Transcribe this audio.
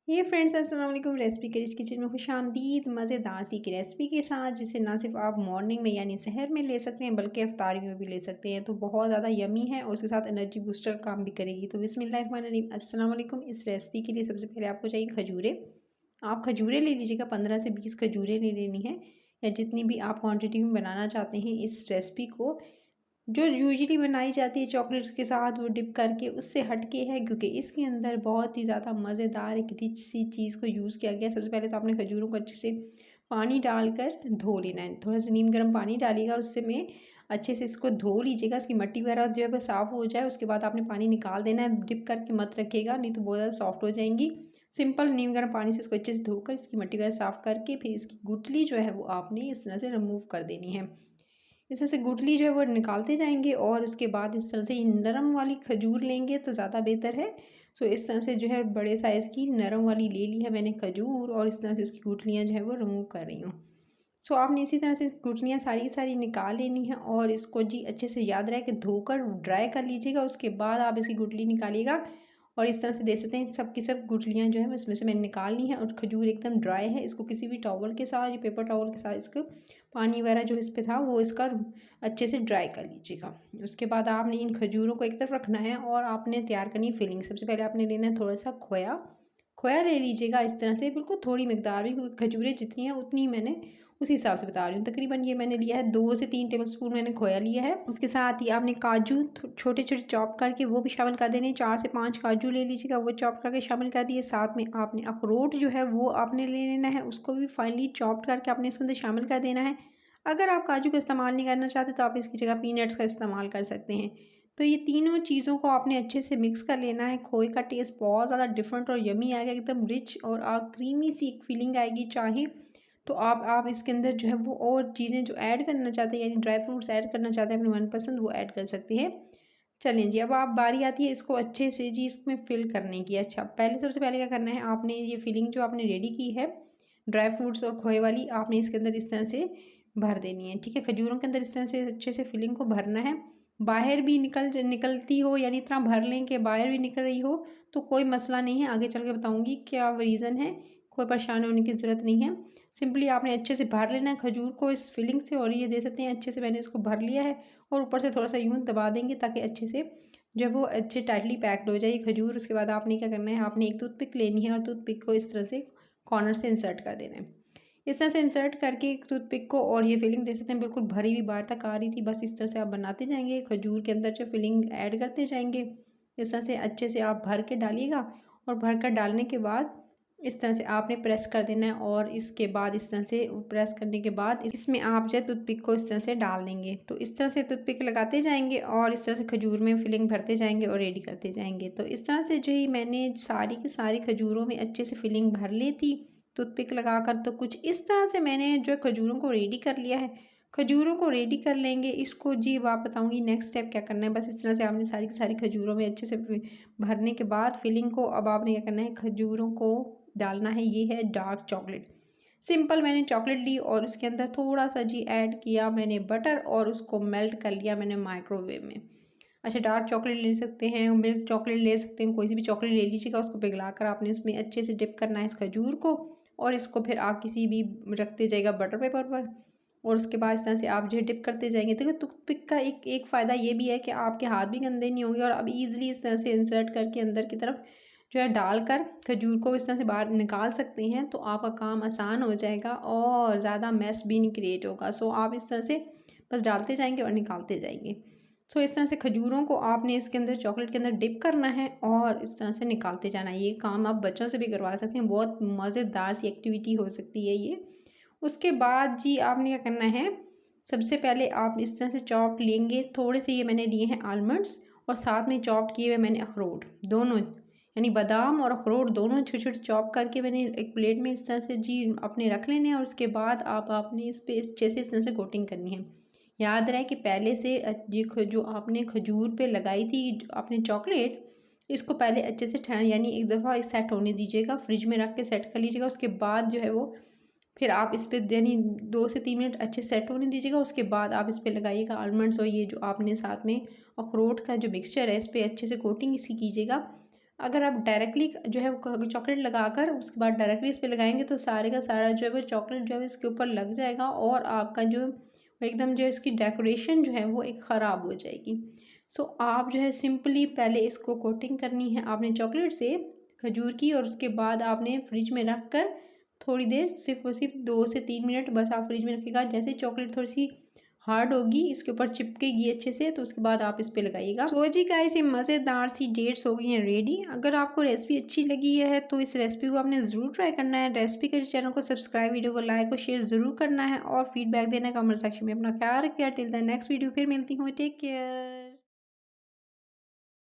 ये फ्रेंड्स अस्सलाम वालेकुम। रेसिपी करीज किचन में खुशामदीद। मज़ेदार सी की रेसिपी के साथ जिसे ना सिर्फ आप मॉर्निंग में यानी सहर में ले सकते हैं बल्कि अफ्तारी में भी ले सकते हैं। तो बहुत ज़्यादा यमी है और उसके साथ एनर्जी बूस्टर काम भी करेगी। तो बिस्मिल्लाहिर्रहमानिर्रहीम अस्सलाम वालेकुम। इस रेसिपी के लिए सबसे पहले आपको चाहिए खजूरें। आप खजूरें ले लीजिएगा, 15 से 20 खजूरें ले लेनी है या जितनी भी आप क्वान्टिटी में बनाना चाहते हैं इस रेसिपी को। जो यूजुअली बनाई जाती है चॉकलेट्स के साथ वो डिप करके, उससे हटके है क्योंकि इसके अंदर बहुत ही ज़्यादा मज़ेदार एक रिच सी चीज़ को यूज़ किया गया है। सबसे पहले तो आपने खजूरों को अच्छे से पानी डालकर धो लेना है। थोड़ा सा नीम गर्म पानी डालिएगा और उससे में अच्छे से इसको धो लीजिएगा। इसकी मट्टी वगैरह जो है वो साफ़ हो जाए उसके बाद आपने पानी निकाल देना है। डिप करके मत रखिएगा, नहीं तो बहुत ज़्यादा सॉफ्ट हो जाएंगी। सिंपल नीम गर्म पानी से इसको अच्छे से धोकर इसकी मट्टी वगैरह साफ़ करके फिर इसकी गुठली जो है वो आपने इस तरह से रिमूव कर देनी है। इस तरह से गुठली जो है वो निकालते जाएंगे और उसके बाद इस तरह से ये नरम वाली खजूर लेंगे तो ज़्यादा बेहतर है। सो इस तरह से जो है बड़े साइज़ की नरम वाली ले ली है मैंने खजूर और इस तरह से इसकी गुठलियाँ जो है वो रिमूव कर रही हूँ। सो आपने इसी तरह से गुठलियाँ सारी की सारी निकाल लेनी है और इसको जी अच्छे से याद रहे कि धोकर ड्राई कर लीजिएगा। उसके बाद आप इसकी गुठली निकालिएगा और इस तरह से देख सकते हैं सब की सब गुठलियाँ जो है इसमें से मैंने निकाल ली हैं और खजूर एकदम ड्राई है। इसको किसी भी टॉवल के साथ या पेपर टॉवल के साथ इसको पानी वगैरह जो इस पे था वो इसका अच्छे से ड्राई कर लीजिएगा। उसके बाद आपने इन खजूरों को एक तरफ रखना है और आपने तैयार करनी है फिलिंग। सबसे पहले आपने लेना है थोड़ा सा खोया। खोया ले लीजिएगा इस तरह से, बिल्कुल थोड़ी मिकदार में क्योंकि खजूरें जितनी हैं उतनी ही मैंने उस हिसाब से बता रही हूँ। तकरीबन ये मैंने लिया है 2 से 3 टेबलस्पून मैंने खोया लिया है। उसके साथ ही आपने काजू छोटे छोटे चॉप करके वो भी शामिल कर देने। 4 से 5 काजू ले लीजिएगा, वो चॉप करके शामिल कर दिए। साथ में आपने अखरोट जो है वो आपने ले लेना है, उसको भी फाइनली चॉप करके आपने इसके अंदर शामिल कर देना है। अगर आप काजू का इस्तेमाल नहीं करना चाहते तो आप इसकी जगह पीनट्स का इस्तेमाल कर सकते हैं। तो ये तीनों चीज़ों को आपने अच्छे से मिक्स कर लेना है। खोए का टेस्ट बहुत ज़्यादा डिफरेंट और यमी आएगा, एकदम रिच और क्रीमी सी एक फीलिंग आएगी। चाहे तो आप इसके अंदर जो है वो और चीज़ें जो ऐड करना चाहते हैं यानी ड्राई फ्रूट्स ऐड करना चाहते हैं अपने मनपसंद, वो ऐड कर सकते हैं। चलें जी, अब आप बारी आती है इसको अच्छे से जी इसमें फिल करने की। अच्छा, पहले सबसे पहले क्या करना है, आपने ये फिलिंग जो आपने रेडी की है ड्राई फ्रूट्स और खोए वाली, आपने इसके अंदर इस तरह से भर देनी है। ठीक है, खजूरों के अंदर इस तरह से अच्छे से फिलिंग को भरना है। बाहर भी निकलती हो यानी इतना भर लें कि बाहर भी निकल रही हो तो कोई मसला नहीं है। आगे चल के बताऊँगी क्या रीज़न है, कोई परेशान होने की ज़रूरत नहीं है। सिंपली आपने अच्छे से भर लेना है खजूर को इस फिलिंग से और ये दे सकते हैं अच्छे से मैंने इसको भर लिया है और ऊपर से थोड़ा सा यूँ दबा देंगे ताकि अच्छे से जब वो अच्छे टाइटली पैक्ड हो जाए खजूर। उसके बाद आपने क्या करना है, आपने एक टूथपिक लेनी है और टूथपिक को इस तरह से कॉर्नर से इंसर्ट कर देना है। इस तरह से इंसर्ट करके एक टूथपिक को और ये फिलिंग दे सकते हैं बिल्कुल भरी हुई बाहर तक आ रही थी। बस इस तरह से आप बनाते जाएंगे, खजूर के अंदर जो फिलिंग ऐड करते जाएंगे। इस तरह से अच्छे से आप भर के डालिएगा और भर कर डालने के बाद इस तरह से आपने प्रेस कर देना है और इसके बाद इस तरह से प्रेस करने के बाद इसमें आप जो है टूथपिक को इस तरह से डाल देंगे। तो इस तरह से टूथपिक लगाते जाएंगे और इस तरह से खजूर में फिलिंग भरते जाएंगे और रेडी करते जाएंगे। तो इस तरह से जो ही मैंने सारी की सारी खजूरों में अच्छे से फिलिंग भर ली थी टूथपिक लगाकर। तो कुछ इस तरह से मैंने जो है खजूरों को रेडी कर लिया है। खजूरों को रेडी कर लेंगे इसको जी, अब आप बताऊंगी नेक्स्ट स्टेप क्या करना है। बस इस तरह से आपने सारी की सारी खजूरों में अच्छे से भरने के बाद फिलिंग को अब आपने क्या करना है, खजूरों को डालना है। ये है डार्क चॉकलेट। सिंपल मैंने चॉकलेट ली और उसके अंदर थोड़ा सा जी ऐड किया मैंने बटर और उसको मेल्ट कर लिया मैंने माइक्रोवेव में। अच्छा, डार्क चॉकलेट ले सकते हैं, मिल्क चॉकलेट ले सकते हैं, कोई सी भी चॉकलेट ले लीजिएगा। उसको पिघला कर आपने उसमें अच्छे से डिप करना है इस खजूर को और इसको फिर आप किसी भी रखते जाइएगा बटर पेपर पर और उसके बाद इस तरह से आप जो है डिप करते जाएंगे। देखिए टूथपिक का एक फ़ायदा ये भी है कि आपके हाथ भी गंदे नहीं होंगे और अब ईजिली इस तरह से इंसर्ट करके अंदर की तरफ जो है डालकर खजूर को इस तरह से बाहर निकाल सकते हैं। तो आपका काम आसान हो जाएगा और ज़्यादा मैस भी नहीं क्रिएट होगा। सो आप इस तरह से बस डालते जाएंगे और निकालते जाएंगे। सो इस तरह से खजूरों को आपने इसके अंदर चॉकलेट के अंदर डिप करना है और इस तरह से निकालते जाना है। ये काम आप बच्चों से भी करवा सकते हैं, बहुत मज़ेदार सी एक्टिविटी हो सकती है ये। उसके बाद जी आपने क्या करना है, सबसे पहले आप इस तरह से चॉप लेंगे। थोड़े से ये मैंने लिए हैं आलमंड्स और साथ में चॉप किए हुए मैंने अखरोट दोनों, यानी बादाम और अखरोट दोनों छोटे छोटे चॉप करके मैंने एक प्लेट में इस तरह से जी अपने रख लेने हैं। और उसके बाद आपने इस पे अच्छे से इस तरह से कोटिंग करनी है। याद रहे कि पहले से जो आपने खजूर पे लगाई थी आपने चॉकलेट, इसको पहले अच्छे से यानी एक दफ़ा सेट होने दीजिएगा, फ्रिज में रख के सेट कर लीजिएगा। उसके बाद जो है वो फिर आप इस पर यानी 2 से 3 मिनट अच्छे सेट होने दीजिएगा। उसके बाद आप इस पर लगाइएगा आलमंड्स और ये जो आपने साथ में अखरोट का जो मिक्सचर है इस पर अच्छे से कोटिंग इसकी कीजिएगा। अगर आप डायरेक्टली जो है वो चॉकलेट लगाकर उसके बाद डायरेक्टली इस पे लगाएँगे तो सारे का सारा जो है वो चॉकलेट जो है इसके ऊपर लग जाएगा और आपका जो एकदम जो है इसकी डेकोरेशन जो है वो एक ख़राब हो जाएगी। सो आप जो है सिंपली पहले इसको कोटिंग करनी है आपने चॉकलेट से खजूर की, और उसके बाद आपने फ्रिज में रख कर थोड़ी देर सिर्फ़ और सिर्फ़ 2 से 3 मिनट बस आप फ्रिज में रखिएगा। जैसे चॉकलेट थोड़ी-सी हार्ड होगी, इसके ऊपर चिपकेगी अच्छे से, तो उसके बाद आप इस पे लगाइएगा। सो जी गाइस, ये मज़ेदार सी डेट्स हो गई हैं रेडी। अगर आपको रेसिपी अच्छी लगी है तो इस रेसिपी को आपने ज़रूर ट्राई करना है। रेसिपी के चैनल को सब्सक्राइब, वीडियो को लाइक और शेयर ज़रूर करना है और फीडबैक देना कमेंट सेक्शन में। अपना ख्याल रखिएगा। टिल द नेक्स्ट वीडियो फिर मिलती हूँ। Take care.